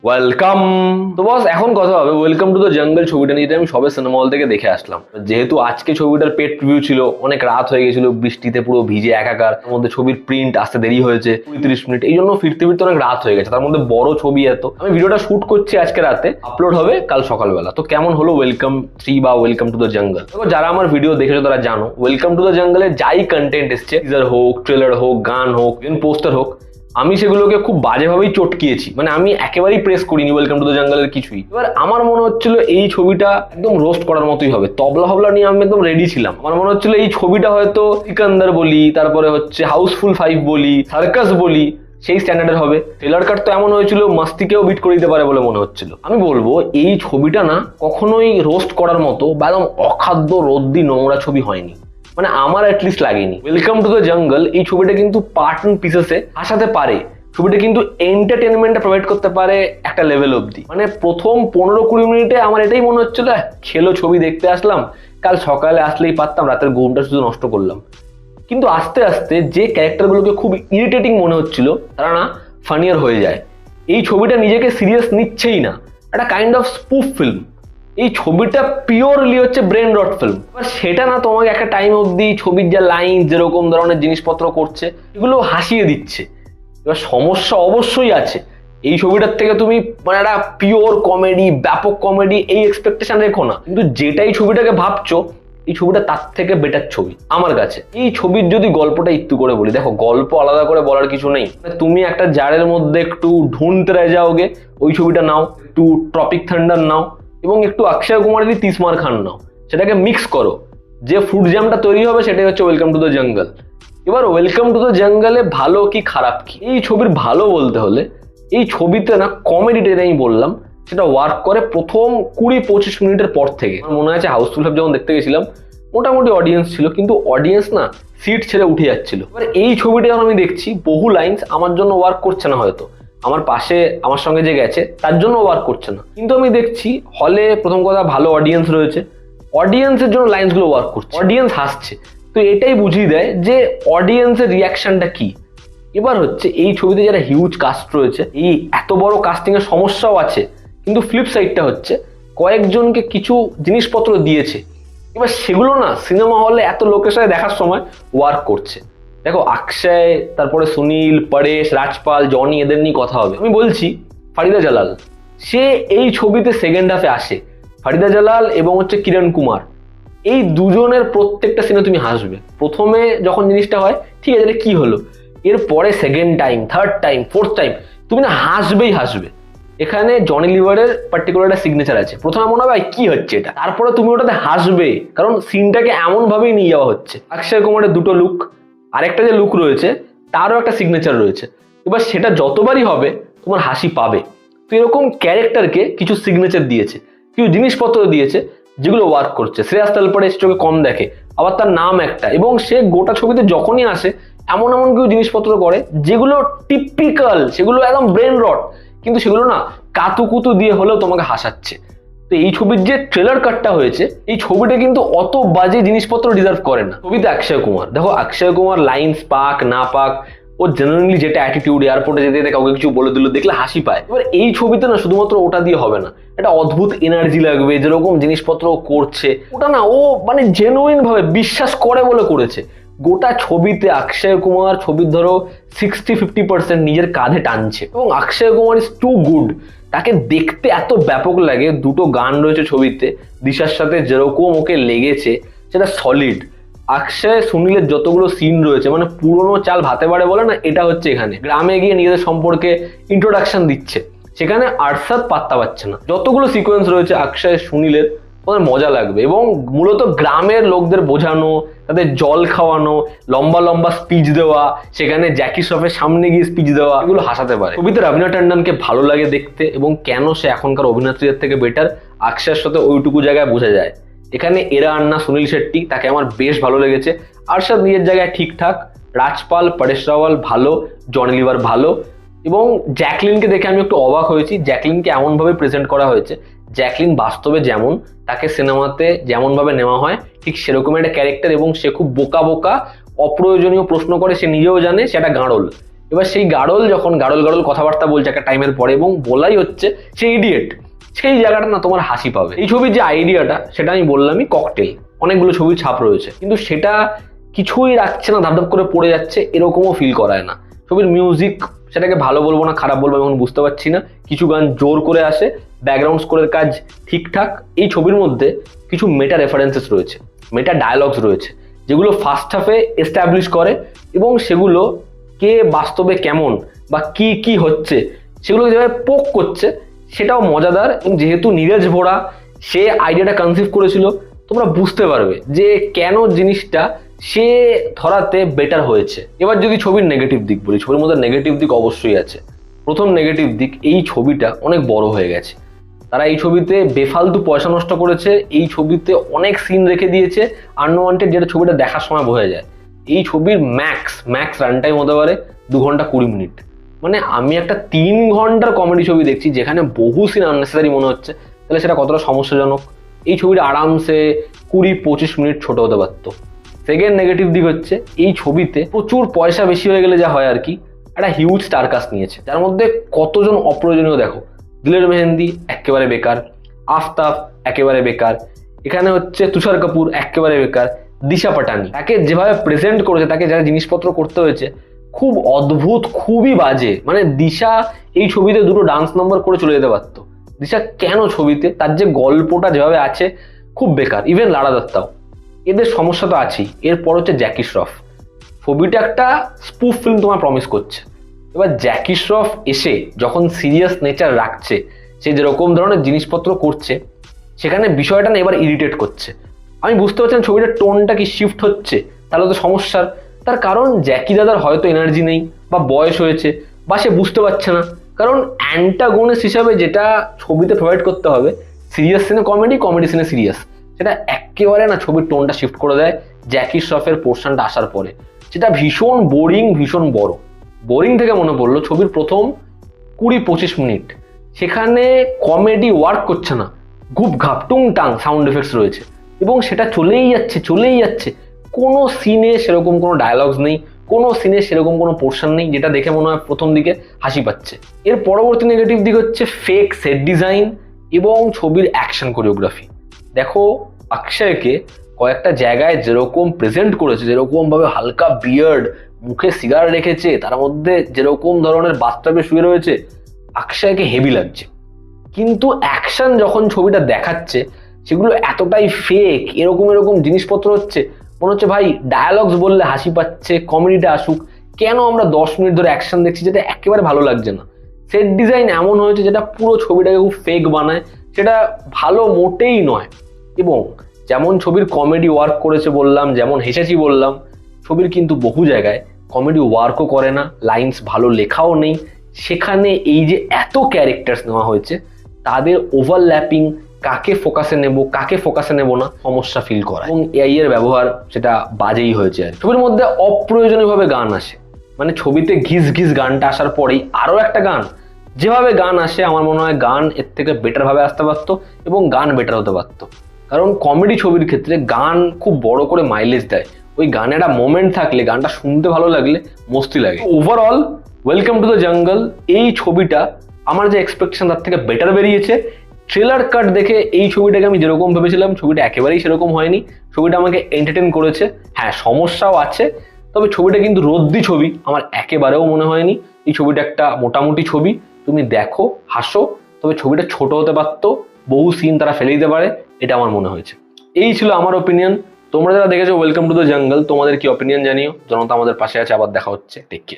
Welcome. তো বস, এখন কথা হবে ওয়েলকাম টু দ্য জঙ্গল ছবিটা নিয়ে, যেটা আমি সবে সিনেমা হল থেকে দেখে আসলাম। যেহেতু আজকে ছবিটার পেট রিভিউ ছিল, অনেক রাত হয়ে গেছিল, বৃষ্টিতে পুরো ভিজে একাকার, তার মধ্যে ছবির প্রিন্ট আসতে দেরি হয়েছে 30 মিনিট, এই জন্য ফিরতে ফিরতে অনেক রাত হয়ে গেছে। তার মধ্যে বড় ছবি এত, আমি ভিডিওটা শুট করছি আজকে রাতে, আপলোড হবে কাল সকালবেলা। তো কেমন হলো ওয়েলকাম 3 বা ওয়েলকাম টু দ্য জঙ্গল? দেখো, যারা আমার ভিডিও দেখেছো তারা জানো ওয়েলকাম টু দ্য জঙ্গলে যাই কন্টেন্ট এসছে, টিজার হোক, ট্রেলার হোক, গান হোক, পোস্টার হোক, আমি সেগুলোকে খুব বাজেভাবেই চটকিয়েছি। মানে আমি একেবারেই প্রেস করিনি ওয়েলকাম টু দ্য জঙ্গলের কিছুই। এবার আমার মনে হচ্ছিল এই ছবিটা একদম রোস্ট করার মতোই হবে। তবলা হবলা নিয়ে আমি একদম রেডি ছিলাম। আমার মনে হচ্ছিল এই ছবিটা হয়তো সিকান্দার বলি, তারপরে হচ্ছে হাউসফুল 5 বলি, সার্কাস বলি, সেই স্ট্যান্ডার্ডের হবে। ট্রেলার কাট তো এমন হয়েছিল মাস্তিকেও বিট করে দিতে পারে বলে মনে হচ্ছিল। আমি বলবো এই ছবিটা না কখনোই রোস্ট করার মতো বা একদম অখাদ্য রদ্দি নোংরা ছবি হয়নি। মানে আমার অ্যাটলিস্ট লাগেনি। ওয়েলকাম টু দ্য জঙ্গল এই ছবিটা কিন্তু পার্ট অ্যান্ড পিসেসে হাসাতে পারে। ছবিটা কিন্তু এন্টারটেনমেন্টটা প্রোভাইড করতে পারে একটা লেভেল অবধি। মানে প্রথম 15-20 মিনিটে আমার এটাই মনে হচ্ছিল খেলো ছবি দেখতে আসলাম, কাল সকালে আসলেই পারতাম, রাতের ঘুমটা শুধু নষ্ট করলাম। কিন্তু আস্তে আস্তে যে ক্যারেক্টারগুলোকে খুব ইরিটেটিং মনে হচ্ছিল তারা না ফানিয়ার হয়ে যায়। এই ছবিটা নিজেকে সিরিয়াস নিচ্ছেই না, একটা কাইন্ড অফ স্পুফ ফিল্ম। এই ছবিটা পিওরলি হচ্ছে ব্রেন রট ফিল্ম। এবার সেটা না তোমাকে একটা টাইম অবধি ছবির যা লাইন, যেরকম ধরনের জিনিসপত্র করছে, এগুলো হাসিয়ে দিচ্ছে। এবার সমস্যা অবশ্যই আছে। এই ছবিটার থেকে তুমি মানে একটা পিওর কমেডি, ব্যাপক কমেডি এই এক্সপেকটেশন রেখো না। কিন্তু যেটাই ছবিটাকে ভাবছো, এই ছবিটা তার থেকে বেটার ছবি আমার কাছে। এই ছবির যদি গল্পটা একটু করে বলি, দেখো গল্প আলাদা করে বলার কিছু নেই। তুমি একটা জারের মধ্যে একটু ঢুনতে যাওগে, ওই ছবিটা নাও, একটু ট্রপিক থান্ডার নাও, এবং একটু অক্ষয় কুমারেরই তিসমার খান নাও, সেটাকে মিক্স করো, যে ফ্রুট জ্যামটা তৈরি হবে সেটাই হচ্ছে ওয়েলকাম টু দ্য জঙ্গল। এবার ওয়েলকাম টু দ্য জঙ্গলে ভালো কি খারাপ কি, এই ছবির ভালো বলতে হলে এই ছবিতে না কমেডিটা আমি বললাম সেটা ওয়ার্ক করে প্রথম 20-25 মিনিটের পর থেকে। আমার মনে আছে হাউসফুল 5 যখন দেখতে গেছিলাম মোটামুটি অডিয়েন্স ছিল, কিন্তু অডিয়েন্স না সিট ছেড়ে উঠে যাচ্ছিল। এবার এই ছবিটা যখন আমি দেখছি বহু লাইন্স আমার জন্য ওয়ার্ক করছে না, হয়তো আমার পাশে আমার সঙ্গে যে গেছে তার জন্য ওয়ার্ক করছে না, কিন্তু আমি দেখছি হলে প্রথম কথা ভালো অডিয়েন্স রয়েছে, অডিয়েন্সের জন্য লাইন্সগুলো ওয়ার্ক করছে, অডিয়েন্স হাসছে। তো এটাই বুঝিয়ে দেয় যে অডিয়েন্সের রিয়াকশনটা কি। এবার হচ্ছে এই ছবিতে যারা হিউজ কাস্ট রয়েছে, এই এত বড় কাস্টিং এর সমস্যাও আছে, কিন্তু ফ্লিপ সাইডটা হচ্ছে কয়েকজনকে কিছু জিনিসপত্র দিয়েছে। এবার সেগুলো না সিনেমা হলে এত লোকের সাথে দেখার সময় ওয়ার্ক করছে। দেখো অক্ষয়, তারপরে সুনীল, পরেশ, রাজপাল, জনি, এদের নিয়ে কথা হবে। আমি বলছি ফারিদা জালাল, সে এই ছবিতে সেকেন্ড হাফে আসে। ফারিদা জালাল এবং হচ্ছে কিরণ কুমার, এই দুজনের প্রত্যেকটা সিনে তুমি হাসবে। প্রথমে যখন জিনিসটা হয় ঠিক আছে, এটা কি হলো, এরপরে second time, third time, fourth time তুমি না হাসবেই হাসবে। এখানে জনি লিভারের পার্টিকুলার একটা সিগনেচার আছে। প্রথমে মনে হবে কি হচ্ছে এটা, তারপরে তুমি ওটাতে হাসবে, কারণ সিনটাকে এমন ভাবেই নিয়ে যাওয়া হচ্ছে। অক্ষয় কুমারের দুটো লুক, আরেকটা যে লুক রয়েছে তারও একটা সিগনেচার রয়েছে। এবার সেটা যতবারই হবে তোমার হাসি পাবে। তো এরকম ক্যারেক্টারকে কিছু সিগনেচার দিয়েছে, কিছু জিনিসপত্র দিয়েছে যেগুলো ওয়ার্ক করছে। শ্রেয়াস তালপরে চোখে কম দেখে, আবার তার নাম একটা, এবং সে গোটা ছবিতে যখনই আসে এমন এমন কিছু জিনিসপত্র করে যেগুলো টিপিক্যাল, সেগুলো একদম ব্রেন রট, কিন্তু সেগুলো না কাতুকুতু দিয়ে হলেও তোমাকে হাসাচ্ছে। তো এই ছবির যে ট্রেলার কাটটা হয়েছে, এই ছবিটা কিন্তু অত বাজে জিনিসপত্র ডিজার্ভ করে না। ছবিতে অক্ষয় কুমার, দেখো অক্ষয় কুমার লাইন্স পাক না পাক, ও জেনারেলি যেটা অ্যাটিটিউড, এয়ারপোর্টে যেতে যেতে কাউকে কিছু বলে দিল দেখলে হাসি পায়। এবার এই ছবিতে না শুধুমাত্র ওটা দিয়ে হবে না, একটা অদ্ভুত এনার্জি লাগবে। যেরকম জিনিসপত্র করছে ওটা না ও মানে জেনুইন ভাবে বিশ্বাস করে বলে করেছে। গোটা ছবিতে অক্ষয় কুমার ছবির ধরো 60-50% নিজের কাঁধে টানছে, এবং Akshay Kumar is two good. তাকে দেখতে এত ব্যাপক লাগে। দুটো গান রয়েছে ছবিতে, দিশার সাথে যেরকম ওকে লেগেছে সেটা সলিড। অক্ষয় সুনীলের যতগুলো সিন রয়েছে, মানে পুরোনো চাল ভাতে বাড়ে বলে না, এটা হচ্ছে এখানে গ্রামে গিয়ে নিজেদের সম্পর্কে ইন্ট্রোডাকশন দিচ্ছে, সেখানে আরশাদ পাত্তা পাচ্ছে না। যতগুলো সিকোয়েন্স রয়েছে অক্ষয় সুনীলের তোমাদের মজা লাগবে, এবং মূলত গ্রামের লোকদের বোঝানো, তাদের জল খাওয়ানো, লম্বা লম্বা স্পিচ দেওয়া, সেখানে জ্যাকি শ্রফের সামনে গিয়ে স্পিচ দেওয়া, এগুলো হাসাতে পারে। ছবিতে রবিনা টন্ডনকে ভালো লাগে দেখতে, এবং কেন সে এখনকার অভিনেত্রীদের থেকে বেটার অক্ষয়ের সাথে ওইটুকু জায়গায় বোঝা যায়। এখানে এরা আন্না সুনীল শেট্টি, তাকে আমার বেশ ভালো লেগেছে। আরশাদ নিজের জায়গায় ঠিকঠাক, রাজপাল, পরেশ রাওয়াল ভালো, জনি লিভার ভালো, এবং জ্যাকলিনকে দেখে আমি একটু অবাক হয়েছি। জ্যাকলিনকে এমনভাবে প্রেজেন্ট করা হয়েছে, জ্যাকলিন বাস্তবে যেমন, তাকে সিনেমাতে যেমনভাবে নেওয়া হয় ঠিক সেরকম একটা ক্যারেক্টার, এবং সে খুব বোকা বোকা, অপ্রয়োজনীয় প্রশ্ন করে, সে নিজেও জানে সে একটা গাঁড়ল, এবার সেই গাড়ল যখন গাড়ল গাড়ল কথাবার্তা বলছে একটা টাইমের পরে এবং বলাই হচ্ছে সে ইডিয়েট, সেই জায়গাটা না তোমার হাসি পাবে। এই ছবির যে আইডিয়াটা সেটা আমি বললামই, ককটেল, অনেকগুলো ছবির ছাপ রয়েছে, কিন্তু সেটা কিছুই রাখছে না, ধাপধাপ করে পড়ে যাচ্ছে এরকমও ফিল করায় না। ছবির মিউজিক, সেটাকে ভালো বলবো না খারাপ বলবো এখন বুঝতে পারছি না, কিছু গান জোর করে আসে, ব্যাকগ্রাউন্ড স্কোরের কাজ ঠিকঠাক। এই ছবির মধ্যে কিছু মেটা রেফারেন্সেস রয়েছে, মেটা ডায়ালগস রয়েছে, যেগুলো ফার্স্ট হাফে এস্টাবলিশ করে এবং সেগুলো কে বাস্তবে কেমন বা কি কি হচ্ছে সেগুলো যেভাবে পোক করছে সেটাও মজাদার। এবং যেহেতু নীরজ ভোরা সে আইডিয়াটা কনসিভ করেছিল, তোমরা বুঝতে পারবে যে কেন জিনিসটা সে ধরাতে বেটার হয়েছে। এবার যদি ছবির নেগেটিভ দিক বলি, ছবির মধ্যে নেগেটিভ দিক অবশ্যই আছে। প্রথম নেগেটিভ দিক, এই ছবিটা অনেক বড় হয়ে গেছে। তারা এই ছবিতে বেফালতু পয়সা নষ্ট করেছে, এই ছবিতে অনেক সিন রেখে দিয়েছে আনওয়ান্টেড, যেটা ছবিটা দেখার সময় বোঝা যায়। এই ছবির ম্যাক্স রান টাইম হতে পারে 2 ঘন্টা 20 মিনিট। মানে আমি একটা 3 ঘন্টার কমেডি ছবি দেখছি যেখানে বহু সিন আননেসেসারি মনে হচ্ছে, তাহলে সেটা কতটা সমস্যাজনক। এই ছবিটা আরামসে 20-25 মিনিট ছোট হতে পারতো। সেকেন্ড নেগেটিভ দিক হচ্ছে, এই ছবিতে প্রচুর পয়সা বেশি হয়ে গেলে যা হয় আর কি, একটা হিউজ স্টারকাস্ট নিয়েছে, যার মধ্যে কতজন অপ্রয়োজনীয় দেখো। দিলের মেহেন্দি একেবারে বেকার, আফতাব একেবারে বেকার, এখানে হচ্ছে তুষার কাপুর একেবারে বেকার, দিশা পাটানি তাকে যেভাবে প্রেজেন্ট করেছে, তাকে যা জিনিসপত্র করতে হয়েছে খুব অদ্ভুত, খুবই বাজে। মানে দিশা এই ছবিতে 2টো ডান্স নম্বর করে চলে যেতে পারতো। দিশা কেন ছবিতে, তার যে গল্পটা যেভাবে আছে খুব বেকার। ইভেন লারা দত্তাও, এদের সমস্যা তো আছেই। এরপর হচ্ছে জ্যাকি শ্রফ, ছবিটা একটা স্পুফ ফিল্ম তোমার প্রমিস করছে। এবার জ্যাকি শ্রফ এসে যখন সিরিয়াস নেচার রাখছে, সে যেরকম ধরনের জিনিসপত্র করছে, সেখানে বিষয়টা না এবার ইরিটেট করছে। আমি বুঝতে পারছি ছবিটার টোনটা কি শিফট হচ্ছে, তাহলে তো সমস্যার। তার কারণ জ্যাকি দাদার হয়তো এনার্জি নেই বা বয়স হয়েছে বা সে বুঝতে পারছে না। কারণ অ্যান্টাগোনিস্ট হিসাবে যেটা ছবিতে প্রোভাইড করতে হবে, সিরিয়াস সিনে কমেডি, কমেডি সিনে সিরিয়াস, সেটা একেবারে না ছবির টোনটা শিফট করে দেয় জ্যাকি শ্রফের পোর্শনটা আসার পরে। সেটা ভীষণ বোরিং, ভীষণ বড়। বোরিং থেকে মনে পড়লো, ছবির প্রথম 20-25 মিনিট সেখানে কমেডি ওয়ার্ক করছে না, ঘুপ ঘাপ টুং টাং সাউন্ড এফেক্টস রয়েছে এবং সেটা চলেই যাচ্ছে। কোনো সিনে সেরকম কোনো ডায়ালগস নেই, কোনো সিনে সেরকম কোনো পোর্শন নেই যেটা দেখে মনে হয় প্রথম দিকে হাসি পাচ্ছে। এর পরবর্তী নেগেটিভ দিক হচ্ছে ফেক সেট ডিজাইন এবং ছবির অ্যাকশন কোরিওগ্রাফি। দেখো অক্ষয়কে কয়েকটা জায়গায় যেরকম প্রেজেন্ট করেছে, যেরকম ভাবে হালকা বিয়ার্ড, মুখে সিগার রেখেছে, তার মধ্যে যেরকম ধরনের বাস্তবে শুয়ে রয়েছে, অক্ষয়কে হেভি লাগছে। কিন্তু অ্যাকশন যখন ছবিটা দেখাচ্ছে সেগুলো এতটাই ফেক, এরকম জিনিসপত্র হচ্ছে, মনে হচ্ছে ভাই ডায়ালগস বললে হাসি পাচ্ছে, কমেডিটা আসুক, কেন আমরা 10 মিনিট ধরে অ্যাকশন দেখছি, যেটা একেবারে ভালো লাগছে না। সেট ডিজাইন এমন হয়েছে যেটা পুরো ছবিটাকে খুব ফেক বানায়, সেটা ভালো মোটেই নয়। এবং যেমন ছবির কমেডি ওয়ার্ক করেছে বললাম, যেমন হেসেছি বললাম, ছবির কিন্তু বহু জায়গায় কমেডি ওয়ার্কও করে না, লাইন্স ভালো লেখাও নেই। সেখানে এই যে এত ক্যারেক্টার্স নেওয়া হয়েছে, তাদের ওভারল্যাপিং, কাকে ফোকাসে নেব কাকে ফোকাসে নেব না, সমস্যা ফিল করা। এবং এআই এর ব্যবহার সেটা বাজেই হয়েছে। আর ছবির মধ্যে অপ্রয়োজনীয়ভাবে গান আসে, মানে ছবিতে ঘিস ঘিস গানটা আসার পরেই আরো একটা গান, যেভাবে গান আসে আমার মনে হয় গান এর থেকে বেটার ভাবে আসতে পারতো এবং গান বেটার হতে পারতো। কারণ কমেডি ছবির ক্ষেত্রে গান খুব বড় করে মাইলেজ দেয়। ওই গানে একটা মোমেন্ট থাকলে, গানটা শুনতে ভালো লাগলে মস্তি লাগে। Overall welcome to the jungle এই ছবিটা আমার যে এক্সপেকটেশন তার থেকে বেটার বেরিয়েছে। ট্রেলার কাট দেখে এই ছবিটাকে আমি যেরকম ভেবেছিলাম ছবিটা একেবারেই সেরকম হয়নি। ছবিটা আমাকে এন্টারটেন করেছে, হ্যাঁ সমস্যাও আছে, তবে ছবিটা কিন্তু রদ্দি ছবি আমার একেবারেও মনে হয়নি। এই ছবিটা একটা মোটামুটি ছবি, তুমি দেখো হাসো, তবে ছবিটা ছোট হতে পারতো, বহু সিন তারা ফেলে দিতে পারে, এটা আমার মনে হয়েছে। এই ছিল আমার ওপিনিয়ন। তোমরা যারা দেখেছো ওয়েলকাম টু দ্য জঙ্গল, তোমাদের কি ওপিনিয়ন জানিও। জনতা আমাদের পাশে আছে, আবার দেখা হচ্ছে, টেক কেয়ার।